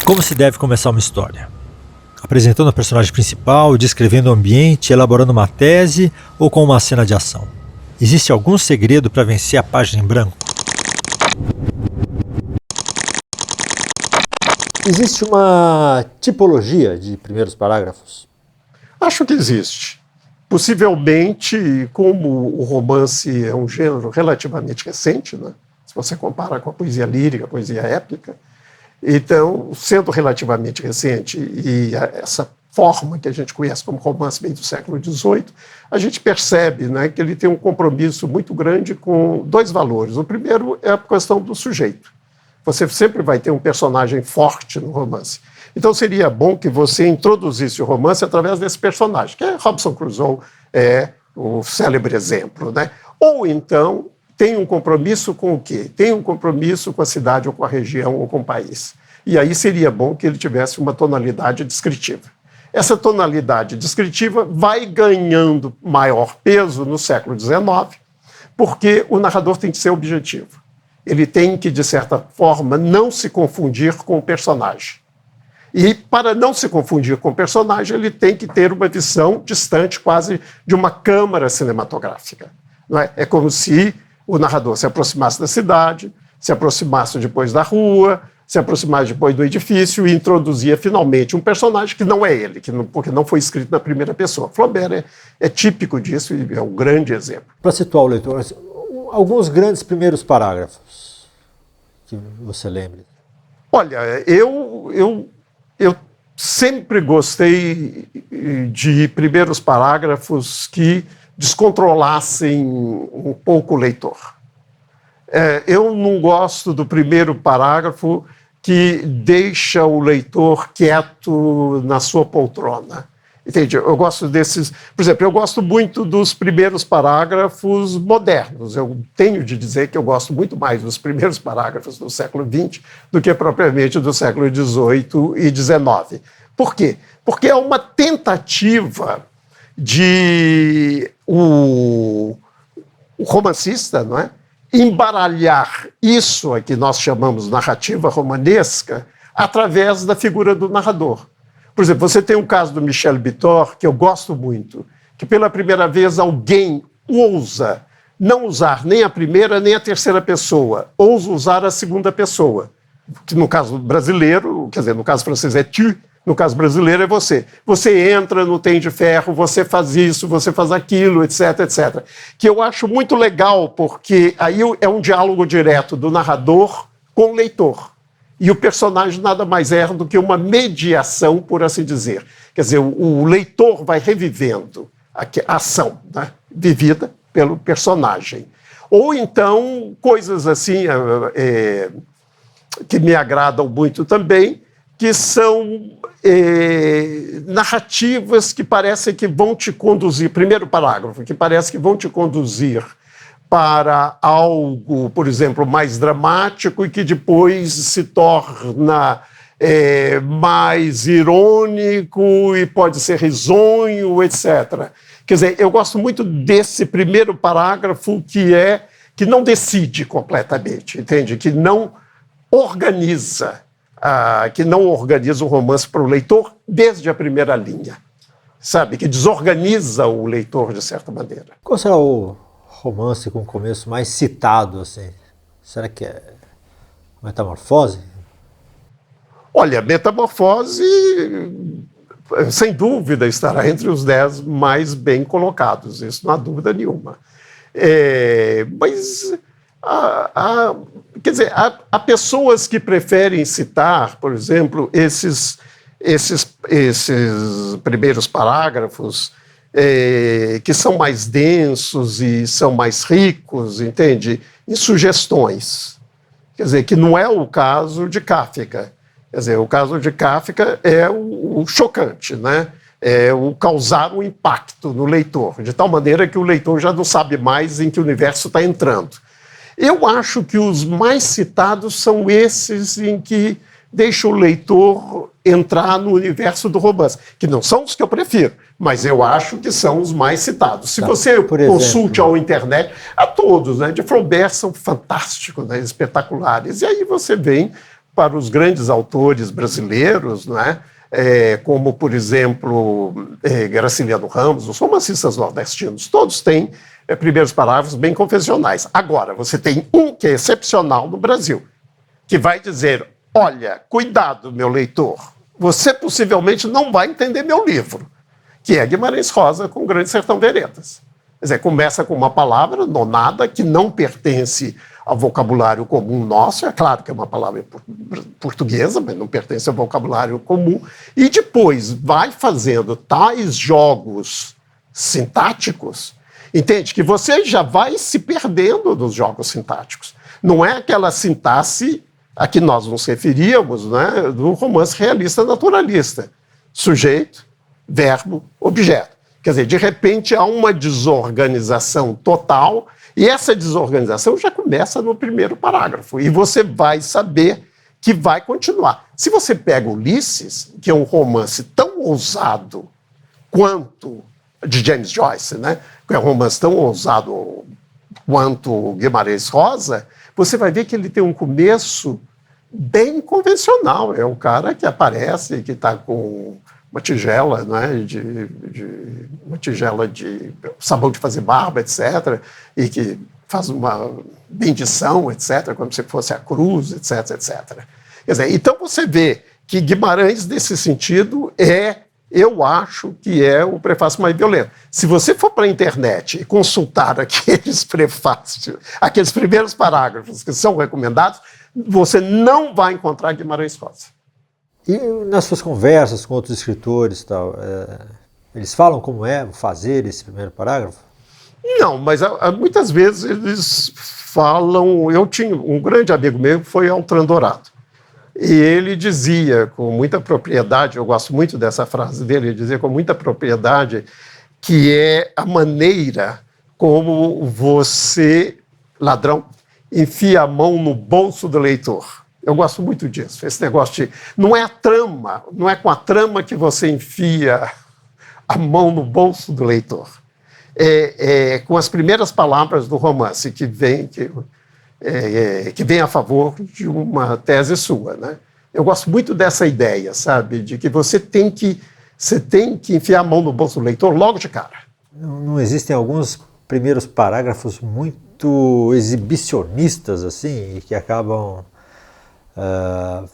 Como se deve começar uma história? Apresentando o personagem principal, descrevendo o ambiente, elaborando uma tese ou com uma cena de ação? Existe algum segredo para vencer a página em branco? Existe uma tipologia de primeiros parágrafos? Acho que existe. Possivelmente, como o romance é um gênero relativamente recente, né? Se você compara com a poesia lírica, a poesia épica, então, sendo relativamente recente e essa forma que a gente conhece como romance meio do século XVIII, a gente percebe, né, que ele tem um compromisso muito grande com dois valores. O primeiro é a questão do sujeito. Você sempre vai ter um personagem forte no romance. Então seria bom que você introduzisse o romance através desse personagem, que é Robinson Crusoe, é o célebre exemplo, né? Ou então tem um compromisso com o quê? Tem um compromisso com a cidade, ou com a região, ou com o país. E aí seria bom que ele tivesse uma tonalidade descritiva. Essa tonalidade descritiva vai ganhando maior peso no século XIX, porque o narrador tem que ser objetivo. Ele tem que, de certa forma, não se confundir com o personagem. E, para não se confundir com o personagem, ele tem que ter uma visão distante, quase de uma câmara cinematográfica. Não é? É como se o narrador se aproximasse da cidade, se aproximasse depois da rua, se aproximasse depois do edifício e introduzia finalmente um personagem que não é ele, porque não foi escrito na primeira pessoa. Flaubert é típico disso e é um grande exemplo. Para situar o leitor, alguns grandes primeiros parágrafos que você lembre. Olha, eu sempre gostei de primeiros parágrafos que descontrolassem um pouco o leitor. Eu não gosto do primeiro parágrafo que deixa o leitor quieto na sua poltrona. Entende? Eu gosto desses... Por exemplo, eu gosto muito dos primeiros parágrafos modernos. Eu tenho de dizer que eu gosto muito mais dos primeiros parágrafos do século XX do que propriamente do século XVIII e XIX. Por quê? Porque é uma tentativa de o romancista, não é, embaralhar isso a que nós chamamos narrativa romanesca através da figura do narrador. Por exemplo, você tem um caso do Michel Bittor, que eu gosto muito, que pela primeira vez alguém ousa não usar nem a primeira nem a terceira pessoa, ousa usar a segunda pessoa, que no caso brasileiro, quer dizer, no caso francês é tu, no caso brasileiro é você. Você entra no Tem de Ferro, você faz isso, você faz aquilo, etc, etc. Que eu acho muito legal, porque aí é um diálogo direto do narrador com o leitor. E o personagem nada mais é do que uma mediação, por assim dizer. Quer dizer, o leitor vai revivendo a ação, né, vivida pelo personagem. Ou então, coisas assim que me agradam muito também, que são narrativas que parecem que vão te conduzir, primeiro parágrafo, que parece que vão te conduzir para algo, por exemplo, mais dramático e que depois se torna mais irônico e pode ser risonho, etc. Quer dizer, eu gosto muito desse primeiro parágrafo que não decide completamente, entende? Que não organiza o romance para o leitor desde a primeira linha, sabe? Que desorganiza o leitor de certa maneira. Qual será o romance com começo mais citado, assim? Será que é Metamorfose? Olha, Metamorfose, sem dúvida, estará entre os 10 mais bem colocados, isso não há dúvida nenhuma. Mas, quer dizer, há pessoas que preferem citar, por exemplo, esses primeiros parágrafos, que são mais densos e são mais ricos, entende? Em sugestões. Quer dizer, que não é o caso de Kafka. Quer dizer, o caso de Kafka é o chocante, né? É o causar um impacto no leitor, de tal maneira que o leitor já não sabe mais em que universo está entrando. Eu acho que os mais citados são esses em que deixa o leitor entrar no universo do romance, que não são os que eu prefiro, mas eu acho que são os mais citados. Se você consulte a internet, a todos, né, de Flaubert são fantásticos, né, espetaculares, e aí você vem para os grandes autores brasileiros, não é? Como, por exemplo, Graciliano Ramos, os romancistas nordestinos, todos têm primeiros parágrafos bem convencionais. Agora, você tem um que é excepcional no Brasil, que vai dizer, olha, cuidado, meu leitor, você possivelmente não vai entender meu livro, que é Guimarães Rosa com o Grande Sertão Veredas. Quer dizer, começa com uma palavra nonada que não pertence ao vocabulário comum nosso, é claro que é uma palavra portuguesa, mas não pertence ao vocabulário comum, e depois vai fazendo tais jogos sintáticos, entende? Que você já vai se perdendo dos jogos sintáticos. Não é aquela sintaxe a que nós nos referíamos, né, do romance realista naturalista. Sujeito, verbo, objeto. Quer dizer, de repente há uma desorganização total, e essa desorganização já começa no primeiro parágrafo, e você vai saber que vai continuar. Se você pega Ulisses, que é um romance tão ousado quanto de James Joyce, né, que é um romance tão ousado quanto Guimarães Rosa, você vai ver que ele tem um começo bem convencional. É um cara que aparece, que está com uma tigela, né, uma tigela de sabão de fazer barba, etc., e que faz uma bendição, etc., como se fosse a cruz, etc., etc. Quer dizer, então você vê que Guimarães, nesse sentido, eu acho que é o prefácio mais violento. Se você for para a internet e consultar aqueles prefácios, aqueles primeiros parágrafos que são recomendados, você não vai encontrar Guimarães Rosa. E nas suas conversas com outros escritores e tal, eles falam como é fazer esse primeiro parágrafo? Não, mas muitas vezes eles falam... Eu tinha um grande amigo meu que foi Altran Dourado. E ele dizia com muita propriedade, eu gosto muito dessa frase dele, ele dizia com muita propriedade que é a maneira como você, ladrão, enfia a mão no bolso do leitor. Eu gosto muito disso, esse negócio de... Não é a trama, não é com a trama que você enfia a mão no bolso do leitor. É com as primeiras palavras do romance que vem a favor de uma tese sua, né? Eu gosto muito dessa ideia, sabe, de que você tem que enfiar a mão no bolso do leitor logo de cara. Não existem alguns primeiros parágrafos muito exibicionistas, assim, e que acabam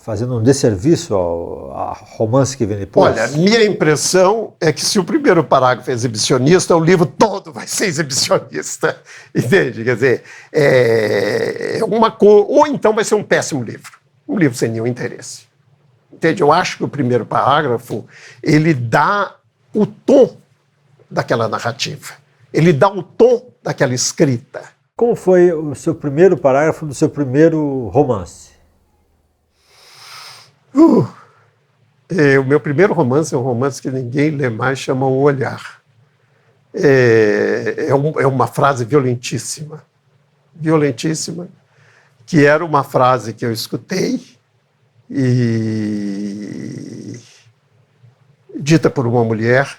fazendo um desserviço ao romance que vem depois? Olha, minha impressão é que se o primeiro parágrafo é exibicionista, o livro todo vai ser exibicionista, entende? Quer dizer, ou então vai ser um péssimo livro, um livro sem nenhum interesse, entende? Eu acho que o primeiro parágrafo, ele dá o tom daquela narrativa, ele dá o tom daquela escrita. Como foi o seu primeiro parágrafo do seu primeiro romance? O meu primeiro romance é um romance que ninguém lê mais, chama O Olhar. É uma frase violentíssima, que era uma frase que eu escutei e dita por uma mulher,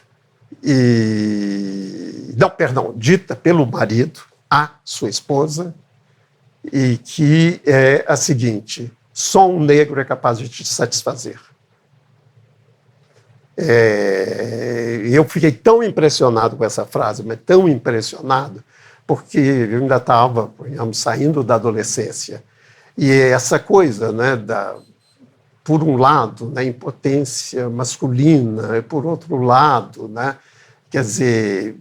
dita pelo marido, a sua esposa, e que é a seguinte: só um negro é capaz de te satisfazer. Eu fiquei tão impressionado com essa frase, mas tão impressionado, porque eu ainda estava, saindo da adolescência. E essa coisa, né, por um lado, né, impotência masculina, e por outro lado, né, quer dizer,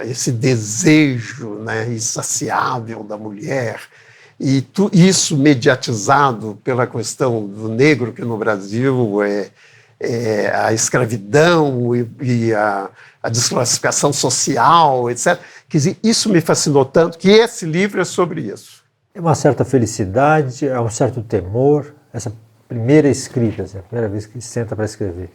esse desejo, né, insaciável da mulher, e isso mediatizado pela questão do negro, que no Brasil a escravidão e a desclassificação social, etc. Quer dizer, isso me fascinou tanto que esse livro é sobre isso. É uma certa felicidade, é um certo temor, essa primeira escrita, assim, a primeira vez que senta para escrever.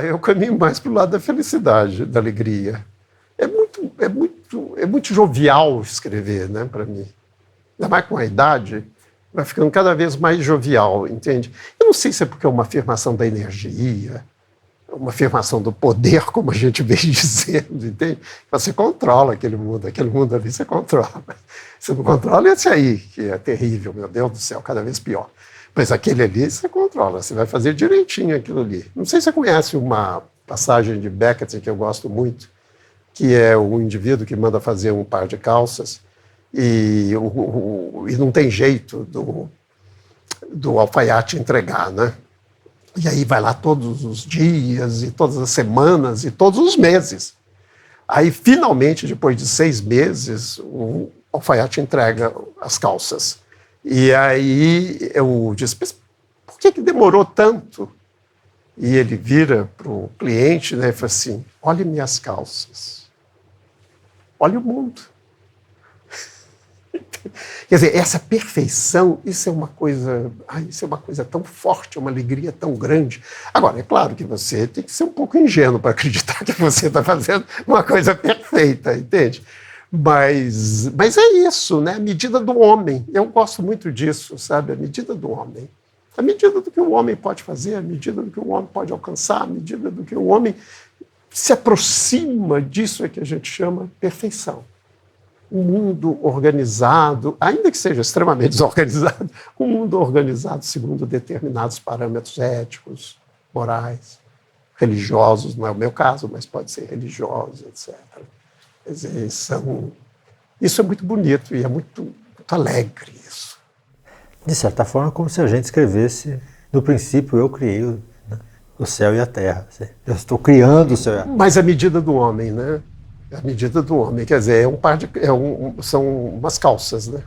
Eu caminho mais para o lado da felicidade, da alegria. É muito jovial escrever, né, para mim. Ainda mais com a idade, vai ficando cada vez mais jovial, entende? Eu não sei se é porque é uma afirmação da energia, uma afirmação do poder, como a gente vem dizendo, entende? Você controla aquele mundo ali você controla. Você não controla esse aí, que é terrível, meu Deus do céu, cada vez pior. Mas aquele ali você controla, você vai fazer direitinho aquilo ali. Não sei se você conhece uma passagem de Beckett que eu gosto muito, que é o indivíduo que manda fazer um par de calças e não tem jeito do alfaiate entregar, né? E aí vai lá todos os dias, e todas as semanas, e todos os meses. Aí, finalmente, depois de 6 meses, o alfaiate entrega as calças. E aí eu disse, mas por que demorou tanto? E ele vira para o cliente, né, e fala assim, olhe minhas calças. Olha o mundo. Quer dizer, essa perfeição, isso é uma coisa tão forte, uma alegria tão grande. Agora, é claro que você tem que ser um pouco ingênuo para acreditar que você está fazendo uma coisa perfeita, entende? Mas é isso, né? A medida do homem. Eu gosto muito disso, sabe? A medida do homem. A medida do que o homem pode fazer, a medida do que o homem pode alcançar, a medida do que o homem se aproxima disso é que a gente chama perfeição. Um mundo organizado, ainda que seja extremamente desorganizado, um mundo organizado segundo determinados parâmetros éticos, morais, religiosos, não é o meu caso, mas pode ser religiosos, etc. Quer dizer, isso é muito bonito e é muito alegre isso. De certa forma, como se a gente escrevesse, no princípio eu criei o céu e a terra. Eu estou criando o céu e a terra. Mas a medida do homem, né? A medida do homem, quer dizer, são umas calças, né?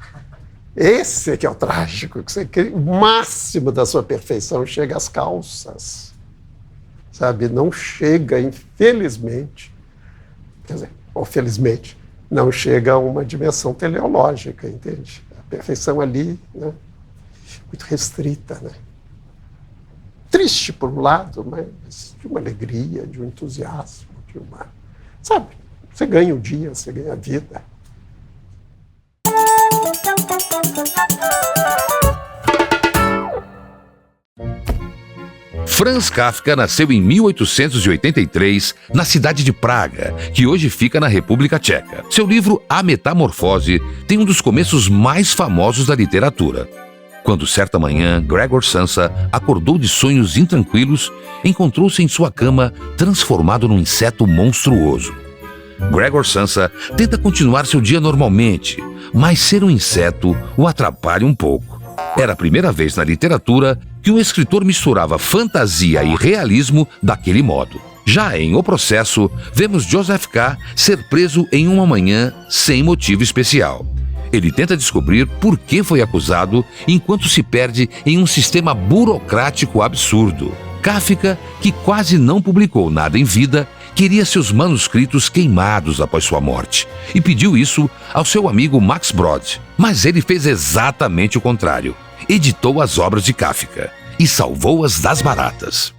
Esse é que é o trágico, que o máximo da sua perfeição chega às calças, sabe? Não chega, infelizmente, quer dizer, ou felizmente, não chega a uma dimensão teleológica, entende? A perfeição ali, né? Muito restrita, né? Triste por um lado, mas de uma alegria, de um entusiasmo, de uma, sabe? Você ganha o dia, você ganha a vida. Franz Kafka nasceu em 1883, na cidade de Praga, que hoje fica na República Tcheca. Seu livro A Metamorfose tem um dos começos mais famosos da literatura. Quando certa manhã Gregor Samsa acordou de sonhos intranquilos, encontrou-se em sua cama transformado num inseto monstruoso. Gregor Samsa tenta continuar seu dia normalmente, mas ser um inseto o atrapalha um pouco. Era a primeira vez na literatura que um escritor misturava fantasia e realismo daquele modo. Já em O Processo, vemos Joseph K. ser preso em uma manhã sem motivo especial. Ele tenta descobrir por que foi acusado enquanto se perde em um sistema burocrático absurdo. Kafka, que quase não publicou nada em vida, queria seus manuscritos queimados após sua morte e pediu isso ao seu amigo Max Brod. Mas ele fez exatamente o contrário. Editou as obras de Kafka e salvou-as das baratas.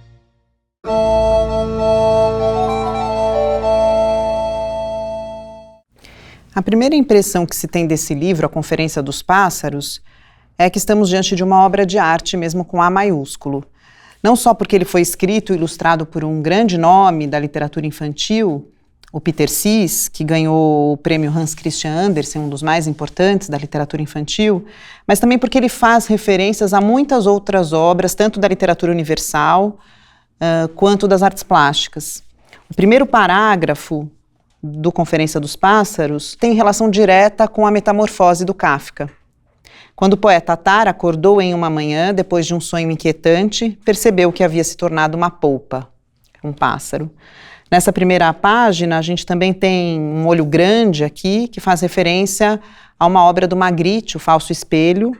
A primeira impressão que se tem desse livro, A Conferência dos Pássaros, é que estamos diante de uma obra de arte, mesmo com A maiúsculo. Não só porque ele foi escrito e ilustrado por um grande nome da literatura infantil, o Peter Sis, que ganhou o prêmio Hans Christian Andersen, um dos mais importantes da literatura infantil, mas também porque ele faz referências a muitas outras obras, tanto da literatura universal quanto das artes plásticas. O primeiro parágrafo do Conferência dos Pássaros tem relação direta com a metamorfose do Kafka. Quando o poeta Attar acordou em uma manhã, depois de um sonho inquietante, percebeu que havia se tornado uma polpa, um pássaro. Nessa primeira página, a gente também tem um olho grande aqui, que faz referência a uma obra do Magritte, O Falso Espelho.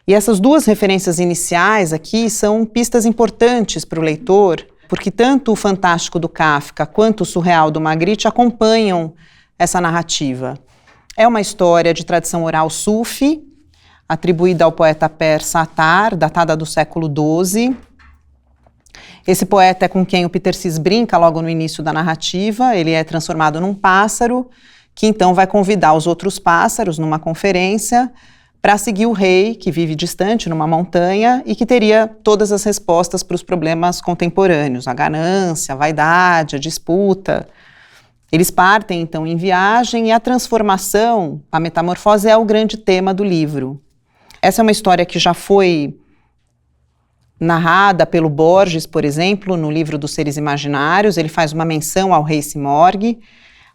E essas duas referências iniciais aqui são pistas importantes para o leitor, porque tanto o fantástico do Kafka quanto o surreal do Magritte acompanham essa narrativa. É uma história de tradição oral sufi, atribuída ao poeta persa Attar, datada do século XII. Esse poeta é com quem o Peter Sis brinca logo no início da narrativa. Ele é transformado num pássaro, que então vai convidar os outros pássaros numa conferência para seguir o rei, que vive distante numa montanha e que teria todas as respostas para os problemas contemporâneos, a ganância, a vaidade, a disputa. Eles partem, então, em viagem e a transformação, a metamorfose, é o grande tema do livro. Essa é uma história que já foi narrada pelo Borges, por exemplo, no livro dos Seres Imaginários. Ele faz uma menção ao rei Simorgue,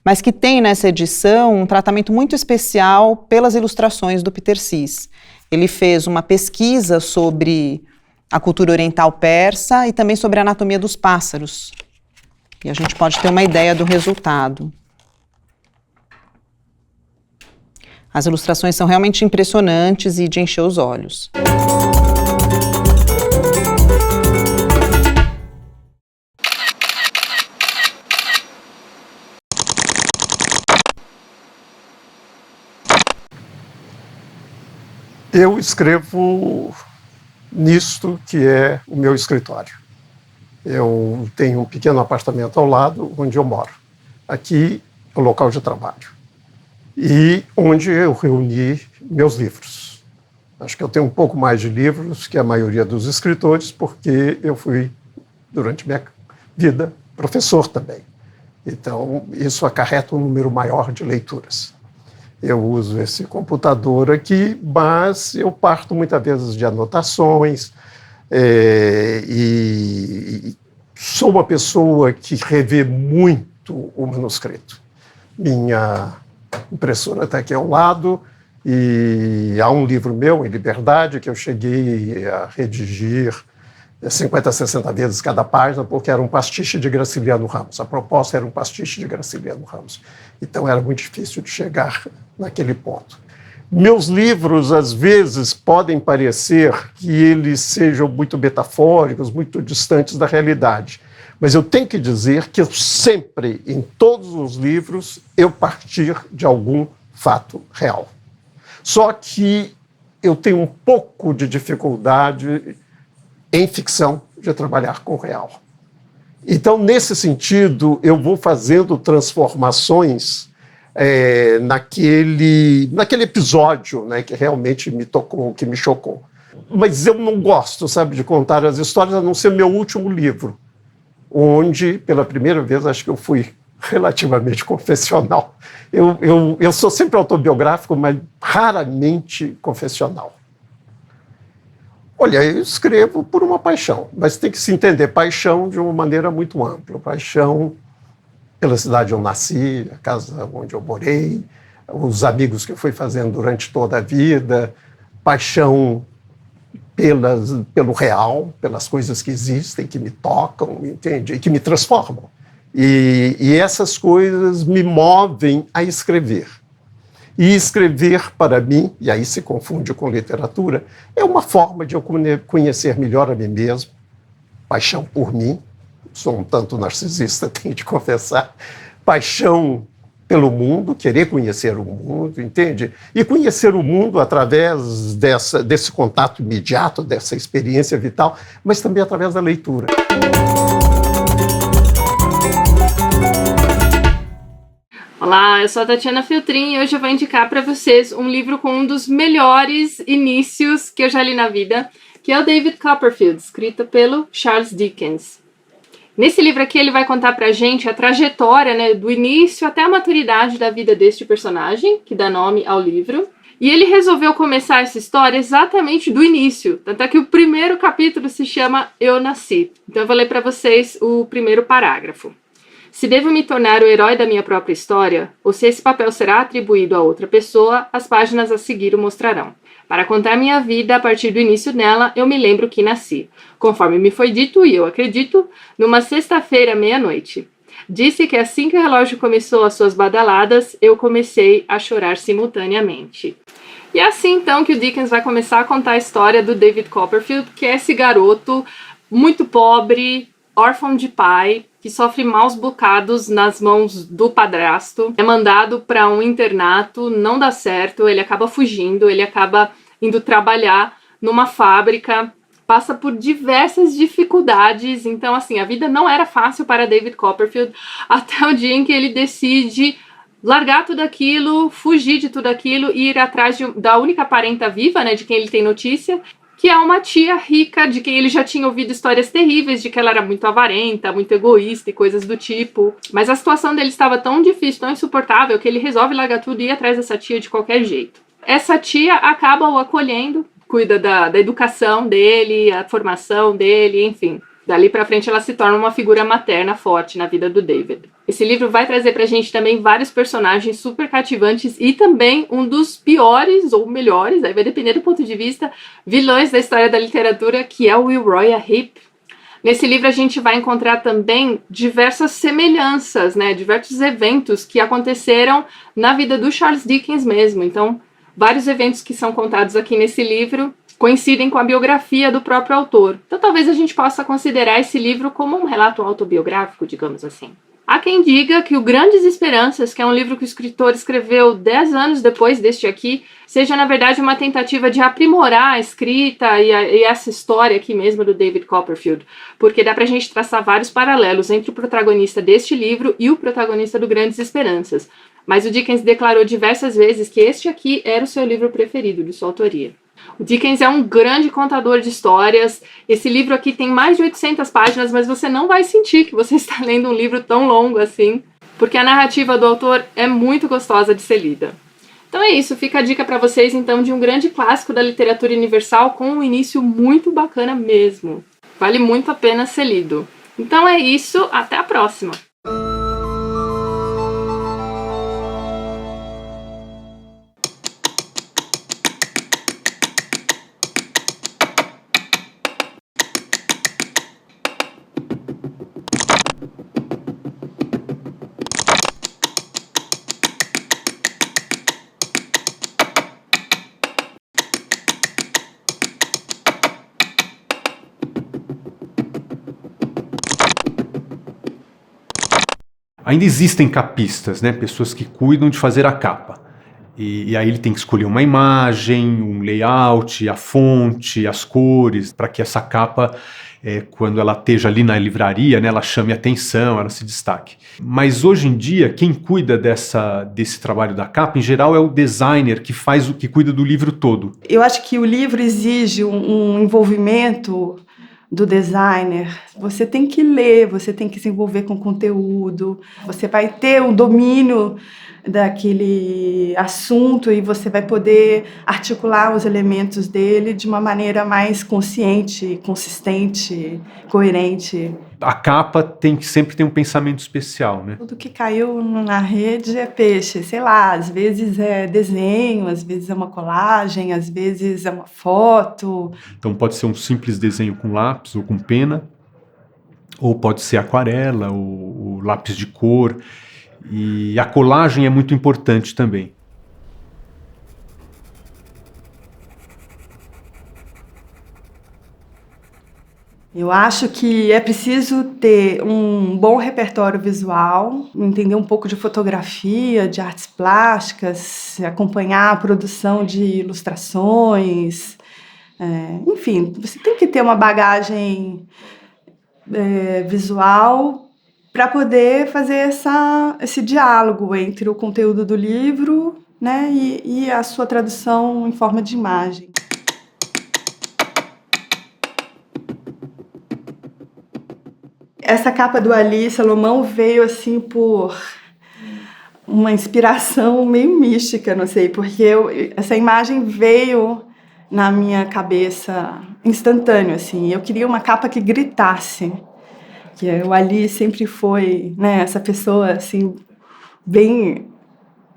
mas que tem nessa edição um tratamento muito especial pelas ilustrações do Peter Sis. Ele fez uma pesquisa sobre a cultura oriental persa e também sobre a anatomia dos pássaros. E a gente pode ter uma ideia do resultado. As ilustrações são realmente impressionantes e de encher os olhos. Eu escrevo nisto que é o meu escritório. Eu tenho um pequeno apartamento ao lado onde eu moro. Aqui é o local de trabalho. E onde eu reuni meus livros. Acho que eu tenho um pouco mais de livros que a maioria dos escritores, porque eu fui, durante minha vida, professor também. Então, isso acarreta um número maior de leituras. Eu uso esse computador aqui, mas eu parto muitas vezes de anotações e sou uma pessoa que revê muito o manuscrito. Minha impressora está aqui ao lado e há um livro meu, em Liberdade, que eu cheguei a redigir 50, 60 vezes cada página, porque era um pastiche de Graciliano Ramos. A proposta era um pastiche de Graciliano Ramos. Então era muito difícil de chegar naquele ponto. Meus livros, às vezes, podem parecer que eles sejam muito metafóricos, muito distantes da realidade. Mas eu tenho que dizer que eu sempre, em todos os livros, eu partir de algum fato real. Só que eu tenho um pouco de dificuldade em ficção de trabalhar com o real. Então, nesse sentido, eu vou fazendo transformações naquele episódio, né, que realmente me tocou, que me chocou. Mas eu não gosto, sabe, de contar as histórias, a não ser meu último livro, onde, pela primeira vez, acho que eu fui relativamente confessional. Eu sou sempre autobiográfico, mas raramente confessional. Olha, eu escrevo por uma paixão, mas tem que se entender paixão de uma maneira muito ampla. Paixão pela cidade onde eu nasci, a casa onde eu morei, os amigos que eu fui fazendo durante toda a vida, paixão pelo real, pelas coisas que existem, que me tocam, entende? E que me transformam. E essas coisas me movem a escrever. E escrever, para mim, e aí se confunde com literatura, é uma forma de eu conhecer melhor a mim mesmo, paixão por mim, sou um tanto narcisista, tenho de confessar, paixão pelo mundo, querer conhecer o mundo, entende? E conhecer o mundo através desse contato imediato, dessa experiência vital, mas também através da leitura. Olá, eu sou a Tatiana Filtrin e hoje eu vou indicar para vocês um livro com um dos melhores inícios que eu já li na vida, que é o David Copperfield, escrito pelo Charles Dickens. Nesse livro aqui ele vai contar pra gente a trajetória, né, do início até a maturidade da vida deste personagem, que dá nome ao livro. E ele resolveu começar essa história exatamente do início, tanto é que o primeiro capítulo se chama Eu Nasci. Então eu vou ler para vocês o primeiro parágrafo. Se devo me tornar o herói da minha própria história, ou se esse papel será atribuído a outra pessoa, as páginas a seguir o mostrarão. Para contar minha vida, a partir do início dela, eu me lembro que nasci, conforme me foi dito, e eu acredito, numa sexta-feira, meia-noite. Disse que assim que o relógio começou as suas badaladas, eu comecei a chorar simultaneamente. E é assim, então, que o Dickens vai começar a contar a história do David Copperfield, que é esse garoto muito pobre, órfão de pai, que sofre maus bocados nas mãos do padrasto, é mandado para um internato, não dá certo, ele acaba fugindo, ele acaba indo trabalhar numa fábrica, passa por diversas dificuldades. Então, assim, a vida não era fácil para David Copperfield, até o dia em que ele decide largar tudo aquilo, fugir de tudo aquilo e ir atrás da única parenta viva, né, de quem ele tem notícia, que é uma tia rica de quem ele já tinha ouvido histórias terríveis de que ela era muito avarenta, muito egoísta e coisas do tipo. Mas a situação dele estava tão difícil, tão insuportável, que ele resolve largar tudo e ir atrás dessa tia de qualquer jeito. Essa tia acaba o acolhendo, cuida da educação dele, a formação dele, enfim. Dali pra frente ela se torna uma figura materna forte na vida do David. Esse livro vai trazer pra gente também vários personagens super cativantes e também um dos piores ou melhores, aí vai depender do ponto de vista, vilões da história da literatura, que é o Uriah Heep. Nesse livro a gente vai encontrar também diversas semelhanças, né, diversos eventos que aconteceram na vida do Charles Dickens mesmo. Então, vários eventos que são contados aqui nesse livro coincidem com a biografia do próprio autor. Então talvez a gente possa considerar esse livro como um relato autobiográfico, digamos assim. Há quem diga que o Grandes Esperanças, que é um livro que o escritor escreveu 10 anos depois deste aqui, seja na verdade uma tentativa de aprimorar a escrita e essa história aqui mesmo do David Copperfield, porque dá pra gente traçar vários paralelos entre o protagonista deste livro e o protagonista do Grandes Esperanças. Mas o Dickens declarou diversas vezes que este aqui era o seu livro preferido de sua autoria. O Dickens é um grande contador de histórias. Esse livro aqui tem mais de 800 páginas, mas você não vai sentir que você está lendo um livro tão longo assim, porque a narrativa do autor é muito gostosa de ser lida. Então é isso, fica a dica para vocês então de um grande clássico da literatura universal com um início muito bacana mesmo. Vale muito a pena ser lido. Então é isso, até a próxima! Ainda existem capistas, né? Pessoas que cuidam de fazer a capa. E aí ele tem que escolher uma imagem, um layout, a fonte, as cores, para que essa capa, quando ela esteja ali na livraria, né, ela chame atenção, ela se destaque. Mas hoje em dia, quem cuida desse trabalho da capa, em geral, é o designer que cuida do livro todo. Eu acho que o livro exige um envolvimento do designer. Você tem que ler, você tem que se envolver com o conteúdo, você vai ter um domínio daquele assunto e você vai poder articular os elementos dele de uma maneira mais consciente, consistente, coerente. A capa tem que sempre ter um pensamento especial, né? Tudo que caiu na rede é peixe, sei lá, às vezes é desenho, às vezes é uma colagem, às vezes é uma foto. Então pode ser um simples desenho com lápis ou com pena, ou pode ser aquarela, ou lápis de cor. E a colagem é muito importante também. Eu acho que é preciso ter um bom repertório visual, entender um pouco de fotografia, de artes plásticas, acompanhar a produção de ilustrações. Enfim, você tem que ter uma bagagem visual para poder fazer esse diálogo entre o conteúdo do livro, né, e a sua tradução em forma de imagem. Essa capa do Ali Salomão veio assim por uma inspiração meio mística, não sei, porque essa imagem veio na minha cabeça instantâneo, assim. Eu queria uma capa que gritasse, que o Ali sempre foi, né, essa pessoa assim bem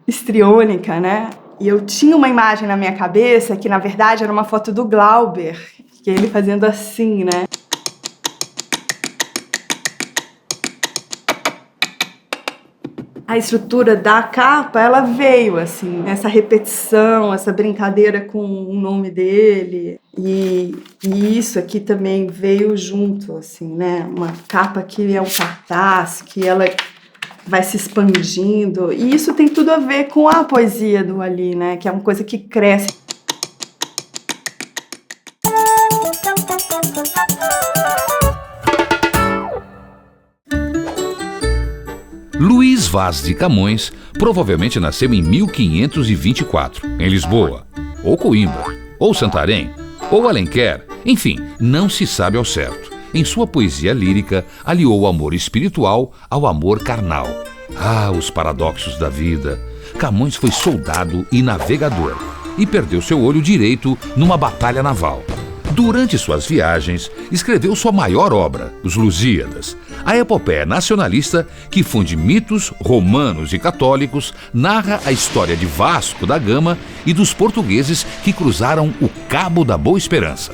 histriônica, né? E eu tinha uma imagem na minha cabeça que na verdade era uma foto do Glauber, que é ele fazendo assim, né? A estrutura da capa, ela veio, assim, essa repetição, essa brincadeira com o nome dele. E isso aqui também veio junto, assim, né? Uma capa que é um cartaz, que ela vai se expandindo. E isso tem tudo a ver com a poesia do Ali, né? Que é uma coisa que cresce. Luís Vaz de Camões provavelmente nasceu em 1524, em Lisboa, ou Coimbra, ou Santarém, ou Alenquer, enfim, não se sabe ao certo. Em sua poesia lírica, aliou o amor espiritual ao amor carnal. Ah, os paradoxos da vida! Camões foi soldado e navegador e perdeu seu olho direito numa batalha naval. Durante suas viagens, escreveu sua maior obra, Os Lusíadas, a epopeia nacionalista que funde mitos romanos e católicos, narra a história de Vasco da Gama e dos portugueses que cruzaram o Cabo da Boa Esperança.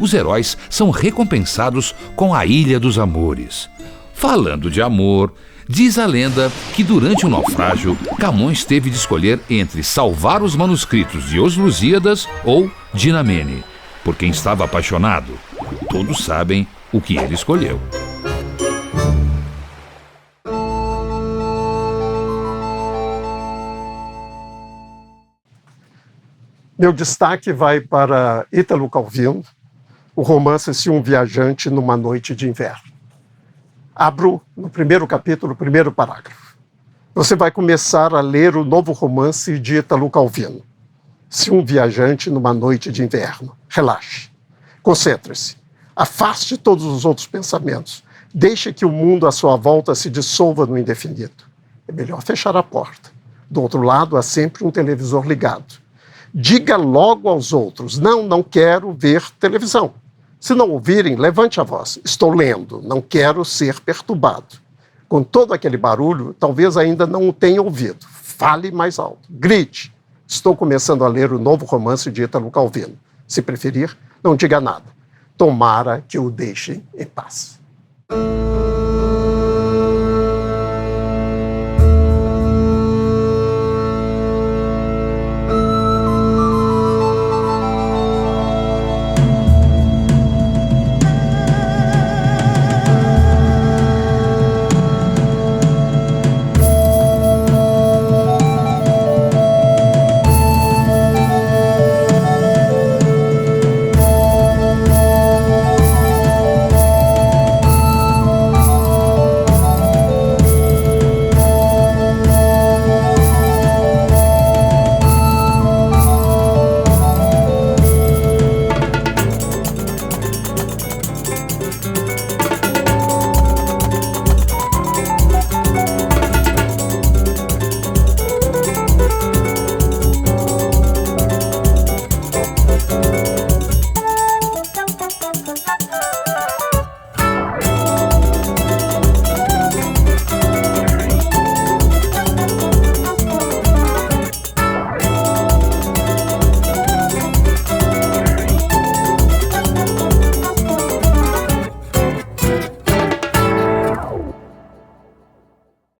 Os heróis são recompensados com a Ilha dos Amores. Falando de amor, diz a lenda que durante o naufrágio, Camões teve de escolher entre salvar os manuscritos de Os Lusíadas ou Dinamene. Por quem estava apaixonado, todos sabem o que ele escolheu. Meu destaque vai para Ítalo Calvino, o romance Se um Viajante numa Noite de Inverno. Abro no primeiro capítulo, primeiro parágrafo. Você vai começar a ler o novo romance de Ítalo Calvino. Se um viajante numa noite de inverno. Relaxe. Concentre-se. Afaste todos os outros pensamentos. Deixe que o mundo à sua volta se dissolva no indefinido. É melhor fechar a porta. Do outro lado, há sempre um televisor ligado. Diga logo aos outros, não quero ver televisão. Se não ouvirem, levante a voz. Estou lendo, não quero ser perturbado. Com todo aquele barulho, talvez ainda não o tenha ouvido. Fale mais alto. Grite. Estou começando a ler o novo romance de Ítalo Calvino. Se preferir, não diga nada. Tomara que o deixem em paz.